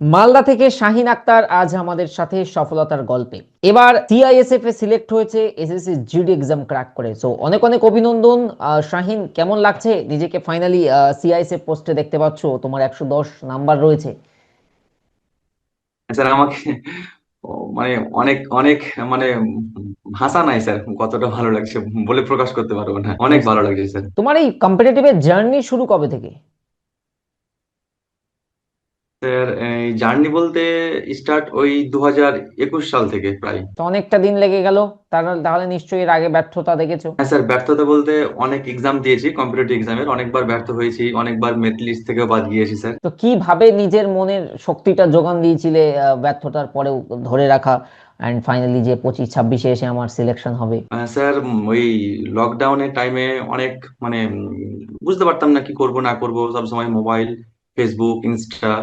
মালদা থেকে শাহিন আক্তার আজ আমাদের সাথে সফলতার গল্পে। এবার সিআইএসএফ এ সিলেক্ট হয়েছে এসএসসি জিডি এক্সাম ক্র্যাক করে। সো অনেক অনেক অভিনন্দন। শাহিন, কেমন লাগছে নিজেকে ফাইনালি সিআইএসএফ পোস্টে দেখতে পাচ্ছ? তোমার 110 নাম্বার রয়েছে। স্যার আমাকে ও, মানে অনেক অনেক মানে ভাষা নাই স্যার, কতটা ভালো লাগছে বলে প্রকাশ করতে পারবো না, অনেক বুঝতে ভালো লাগছে পারছি। স্যার। তোমার এই কম্পিটিটিভের জার্নি শুরু কবে থেকে? স্যার এই জার্নি বলতে স্টার্ট ওই 2021 সাল থেকে প্রায়। তো অনেকটা দিন লেগে গেল। তাহলে তাহলে নিশ্চয়ই এর আগে ব্যর্থতা দেখেছো। হ্যাঁ স্যার, ব্যর্থতা বলতে অনেক এক্সাম দিয়েছি, কম্পিটিটিভ এক্সামের অনেকবার ব্যর্থ হয়েছি, অনেকবার মেরিট লিস্ট থেকেও বাদ গিয়েছি স্যার। তো কিভাবে নিজের মনের শক্তিটা যোগান দিয়েছিলে ব্যর্থতার পরেও ধরে রাখা, অ্যান্ড ফাইনালি যে 25-26-এ এসে আমার সিলেকশন হবে? স্যার ওই লকডাউনের টাইমে অনেক মানে বুঝতে পারতাম না কি করব না করব, সব সময় মোবাইল, ফেসবুক, ইনস্টা,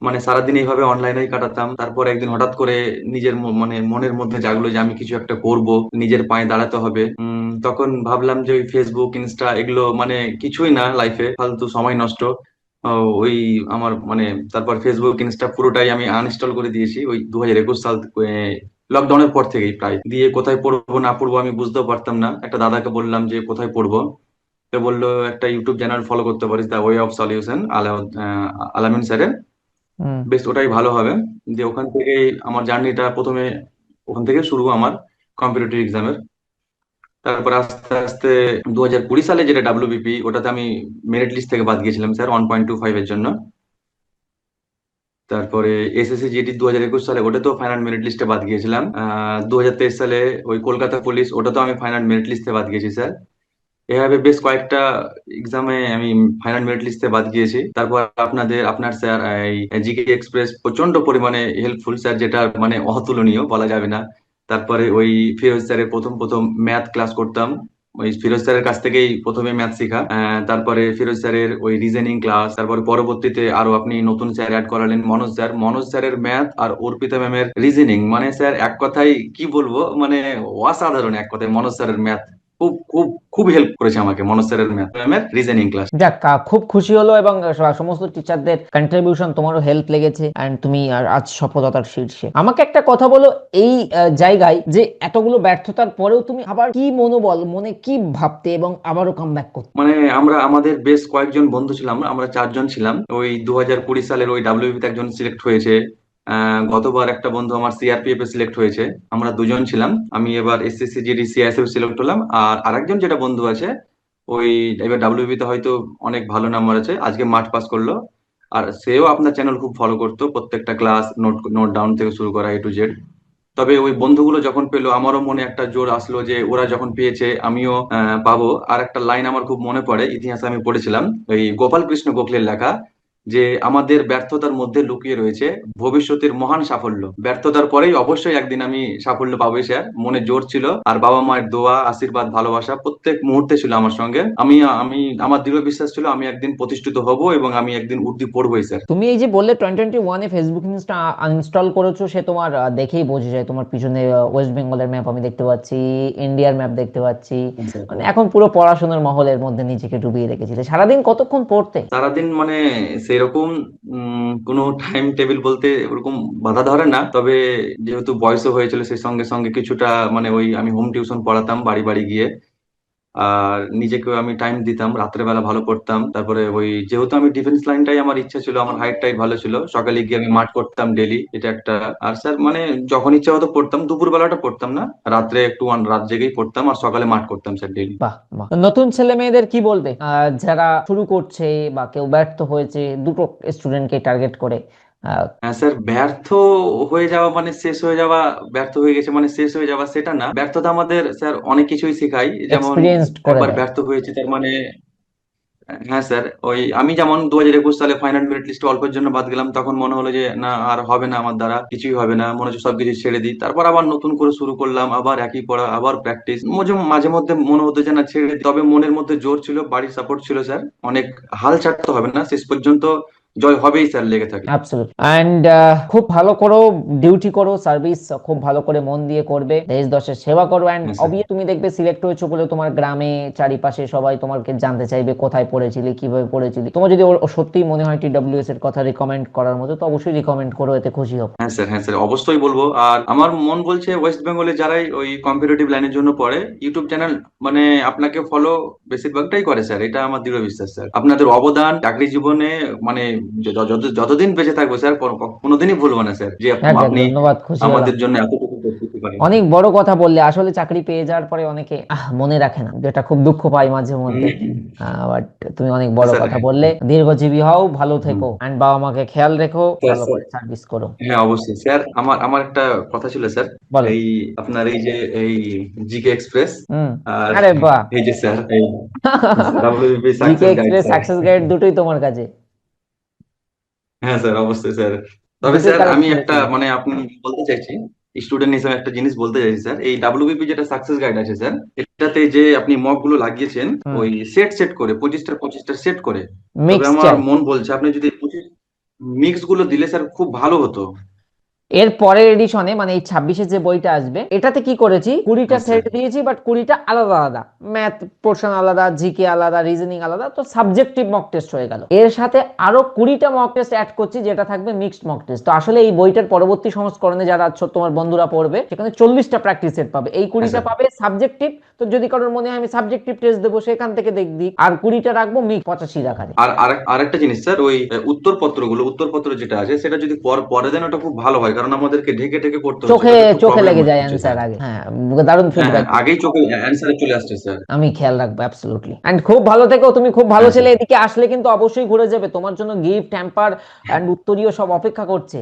মানে সারাদিন এইভাবে অনলাইনেই কাটাতাম। তারপর একদিন হঠাৎ করে নিজের মানে মনের মধ্যে জাগলো যে আমি কিছু একটা করব, নিজের পায়ে দাঁড়াতে হবে। তখন ভাবলাম যে ওই ফেসবুক, ইনস্টা এগুলো মানে কিছুই না, লাইফে ফালতু সময় নষ্ট। ওই আমার মানে তারপর ফেসবুক, ইনস্টা পুরোটাই আমি আনইনস্টল করে দিয়েছি ওই 2021 সাল লকডাউনের পর থেকেই প্রায়। দিয়ে কোথায় পড়বো না পড়বো আমি বুঝতেও পারতাম না। একটা দাদাকে বললাম যে কোথায় পড়বো, তো বললো একটা ইউটিউব চ্যানেল ফলো করতে পারিস, দ্য ওয়ে অফ সলিউশন, আলামিন স্যারের। হুম। বেশ, ওটাই ভালো হবে। যে ওখান থেকেই আমার জার্নিটা প্রথমে, ওখান থেকে শুরু আমার কম্পিটিটিভ এক্সামের। তারপর আস্তে আস্তে 2020 সালে যেটা ডাব্লিউবিপি, ওটাতে আমি মেরিট লিস্ট থেকে বাদ গিয়েছিলাম স্যার 1.25 এর জন্য। তারপরে এসএসসি জিডি 2021 সালে, ওটা তো ফাইনাল মেরিট লিস্টে বাদ গিয়েছিলাম। 2023 সালে ওই কলকাতা পুলিশ, ওটা তো আমি ফাইনাল মেরিট লিস্টে বাদ গিয়েছি স্যার। এভাবে বেশ কয়েকটা এক্সামে আমি ফাইনাল মেরিট লিস্টে বাদ গিয়েছি। তারপর আপনার স্যার এই জিকে এক্সপ্রেস প্রচন্ড পরিমাণে হেল্পফুল স্যার, যেটা মানে অতুলনীয় বলা যাবে না। তারপরে ওই ফিরোজ স্যারের প্রথম প্রথম ম্যাথ ক্লাস করতাম, ওই ফিরোজ স্যারের কাছ থেকেই প্রথমে ম্যাথ শেখা। তারপরে ফিরোজ স্যারের ওই রিজনিং ক্লাস, তারপরে পরবর্তীতে আরো আপনি নতুন স্যার অ্যাড করালেন, মনোজ স্যারের ম্যাথ আর অর্পিতা ম্যামের রিজনিং, মানে স্যার এক কথায় কি বলবো, মানে অসাধারণ এক কথায় মনোজ স্যারের ম্যাথ। খুব খুব খুব হেল্প করেছে আমাকে মনোজ স্যারের ম্যাথের রিজনিং ক্লাস। যাক, খুব খুশি হলো, এবং সমস্ত টিচারদের কন্ট্রিবিউশন, তোমারও হেল্প লেগেছে, এন্ড তুমি আজ সফলতার শীর্ষে। আমাকে একটা কথা বলো, এই জায়গায় যে এতগুলো ব্যর্থতার পরেও তুমি আবার কি মনোবল, মনে কি ভাবতে এবং আবারও কামব্যাক করতে? মানে আমরা আমাদের বেশ কয়েকজন বন্ধু ছিলাম, আমরা 4 জন ছিলাম। ওই 2020 সালের ওই ডাব্লিউবিতে একজন সিলেক্ট হয়েছে। গতবার একটা বন্ধু আমার সিআরপিএফ এ সিলেক্ট হয়েছে। আমরা 2 জন ছিলাম। আমি এবার এসএসসি জিডি সিআইএসএফ সিলেক্ট হলাম। আর আরেকজন যেটা বন্ধু আছে, ওই এবার ডাব্লিউবিতে হয়তো অনেক ভালো নাম্বার আছে, আজকে মাঠ পাস করলো। আর সেও আপনার চ্যানেল খুব ফলো করতো, প্রত্যেকটা ক্লাস নোট নোট ডাউন থেকে শুরু করা A to Z। তবে ওই বন্ধুগুলো যখন পেলো, আমারও মনে একটা জোর আসলো যে ওরা যখন পেয়েছে আমিও পাবো। আর একটা লাইন আমার খুব মনে পড়ে, ইতিহাসে আমি পড়েছিলাম, ওই গোপাল কৃষ্ণ গোখলের লেখা, যে আমাদের ব্যর্থতার মধ্যে লুকিয়ে রয়েছে ভবিষ্যতের মহান সাফল্য। ব্যর্থতার পরেই অবশ্যই একদিন আমি সাফল্য পাবোই স্যার। মনে জোর ছিল, আর বাবা মায়ের দোয়া, আশীর্বাদ, ভালোবাসা প্রত্যেক মুহূর্তে ছিল আমার সঙ্গে। আমি আমি আমার দৃঢ় বিশ্বাস ছিল আমি একদিন প্রতিষ্ঠিত হব এবং আমি একদিন উর্দি পড়বই স্যার। তুমি এই যে বললে 2021-এ ফেসবুক ইনস্টা আনইনস্টল করেছো, সে তোমার দেখেই বোঝা যায়। তোমার পিছনে ওয়েস্ট বেঙ্গলের ম্যাপ আমি দেখতে পাচ্ছি, ইন্ডিয়ার ম্যাপ দেখতে পাচ্ছি। মানে এখন পুরো পড়াশোনার মহলের মধ্যে নিজেকে ডুবিয়ে রেখেছিলে। সারাদিন কতক্ষণ পড়তে? সারাদিন মানে সেরকম কোনো টাইম টেবিল বলতে ওরকম বাধা ধরে না, তবে যেহেতু বয়সও হয়েছিল সেই সঙ্গে সঙ্গে কিছুটা মানে ওই আমি হোম টিউশন পড়াতাম বাড়ি বাড়ি গিয়ে। আর নিজেকেও আমি টাইম দিতাম, রাত্রে বেলা ভালো পড়তাম। তারপরে ওই যেহেতু আমি ডিফেন্স লাইনটাই আমার ইচ্ছা ছিল, আমার হাইটটাই ভালো ছিল, সকালে গিয়ে আমি মাঠ করতাম ডেলি, এটা একটা। আর স্যার মানে যখন ইচ্ছা হতো পড়তাম, দুপুর বেলাটা পড়তাম না, রাত্রে একটু রাত জেগেই পড়তাম, আর সকালে মাঠ করতাম স্যার ডেলি। বাহ বাহ। নতুন ছেলে মেয়েদের কি বলবে, যারা শুরু করছে বা কেউ ব্যর্থ হয়েছে, দুটো স্টুডেন্টকে টার্গেট করে? হ্যাঁ স্যার, ব্যর্থ হয়ে যাওয়া মানে শেষ হয়ে যাওয়া, ব্যর্থ হয়ে গেছে মানে শেষ হয়ে যাওয়া সেটা না। ব্যর্থতা আমাদের স্যার অনেক কিছুই শেখায়, যেমন এক্সপিরিয়েন্সড করে একবার দেয়। ব্যর্থ হয়েছে তার মানে। হ্যাঁ স্যার, ওই আমি যেমন 2021 সালে ফাইনাল মেরিট লিস্টে অল্পের জন্য বাদ গেলাম, তখন মনে হলো যে না আর হবে না, আমার দ্বারা কিছুই হবে না, মনে হচ্ছে সবকিছু ছেড়ে দিই। তারপর আবার নতুন করে শুরু করলাম, আবার একই পড়া, আবার প্র্যাকটিস। মাঝে মধ্যে মনে হতো যে না ছেড়ে দিই, তবে মনের মধ্যে জোর ছিল, বাড়ির সাপোর্ট ছিল স্যার অনেক। হাল ছাড়তে হবে না, শেষ পর্যন্ত জয় হবেই স্যার, লেগে থাকলে। অ্যাবসলিউট। অ্যান্ড খুব ভালো করো, ডিউটি করো, সার্ভিস খুব ভালো করে মন দিয়ে করবে, দেশ দশের সেবা করো। অ্যান্ড হ্যাঁ স্যার। অবভিয়াস তুমি দেখবে সিলেক্ট হয়েছো বলে তোমার গ্রামে চারিপাশে সবাই তোমাকে জানতে চাইবে কোথায় পড়েছিলি, কিভাবে পড়েছিলি। তোমার যদি সত্যিই মনে হয় TWS এর কথা রিকমেন্ড করার মতো, তো অবশ্যই রিকমেন্ড করো, এতে খুশি হব। হ্যাঁ স্যার, হ্যাঁ স্যার, অবশ্যই বলবো। আর আমার মন বলছে ওয়েস্ট বেঙ্গলে যারাই ওই কম্পিটিটিভ লাইনের জন্য পড়ে, ইউটিউব চ্যানেল মানে আপনাকে ফলো বেশিরভাগটাই করে স্যার, এটা আমার দৃঢ় বিশ্বাস স্যার। আপনাদের অবদান চাকরি জীবনে মানে যতদিন বেঁচে থাকবো স্যার, কোনোদিনই ভুলবো না স্যার, যে একদম, আপনি ধন্যবাদ, খুশি হলাম। আমাদের জন্য এতটুকু করতে পারেন। অনেক বড় কথা বললে। আসলে চাকরি পেয়ে যাওয়ার পরে অনেকে মনে রাখে না, যেটা খুব দুঃখ পাই মাঝে মধ্যে। বাট তুমি অনেক বড় স্যার, কথা হ্যাঁ। বললে। দীর্ঘজীবী হও, ভালো হুম। থেকো, এন্ড বাবা মাকে খেয়াল রেখো, স্যার, ভালো স্যার, করে সার্ভিস করো। হ্যাঁ অবশ্যই স্যার। আমার আমার একটা কথা ছিল স্যার। বলো। এই আপনার এই যে এই জিকে এক্সপ্রেস, হুম। আর আরে বাহ। এই যে স্যার এই WBP GK success guide express, sir. Success guide দুটোই তোমার কাছে? হ্যাঁ স্যার, অবশ্যই স্যার। তবে দুটোই স্যার কালেক্ট আমি একটা করেছিলে? মানে আপনি বলতে চাইছি, স্টুডেন্ট হিসেবে একটা জিনিস বলতে চাইছি স্যার। এই ডাব্লিউবিপি যেটা সাকসেস গাইড আছে স্যার, এটাতে যে আপনি মক গুলো লাগিয়েছেন, হুম। ওই সেট সেট করে 25টা সেট করে। তবে মিক্স আমার চাই। মন বলছে আপনি যদি 25 মিক্স গুলো দিলে স্যার খুব ভালো হতো। এর পরের এডিশনে মানে এই 26-এ যে বইটা আসবে, এটাতে কি করেছি, 20টা হ্যাঁ স্যার। সেট দিয়েছি, বাট 20টা আলাদা আলাদা। ম্যাথ পোর্শন আলাদা, জিকে আলাদা, রিজনিং আলাদা, তো সাবজেক্টিভ মক টেস্ট হয়ে গেল। এর সাথে আরো 20টা মক টেস্ট অ্যাড করছি, যেটা থাকবে মিক্সড মক টেস্ট। তো আসলে এই বইটার পরবর্তী সংস্করণে যারা আছো তোমার বন্ধুরা পড়বে, সেখানে 40টা প্র্যাকটিস সেট পাবে, এই হ্যাঁ 20টা স্যার। পাবে সাবজেক্টিভ। তো যদি কারোর মনে হয় আমি সাবজেক্টিভ টেস্ট দেবো, সেখান থেকে দেখবি। আর 20টা রাখবো মিক্স, 85 রাখা যায়। আরেকটা জিনিস স্যার, ওই উত্তরপত্র যেটা আছে সেটা যদি পরে দেন ওটা খুব ভালো হয়, কারণ আমাদেরকে ঢেকে ঢেকে পড়তে হচ্ছে, চোখে ওটা একটু চোখে প্রবলেম লেগে যায় হচ্ছে অ্যান্সার স্যার। আগে। হ্যাঁ, দারুণ হ্যাঁ হ্যাঁ, ফিডব্যাক। আগেই চোখে অ্যান্সারে চলে আসছে স্যার। আমি খেয়াল রাখবো অ্যাবসলিউটলি। এন্ড খুব ভালো থেকো, তুমি খুব ভালো হ্যাঁ ছেলে। স্যার। এদিকে আসলে কিন্তু অবশ্যই ঘুরে যাবে, তোমার জন্য গিফট হ্যাম্পার এন্ড উত্তরীয় সব অপেক্ষা করছে।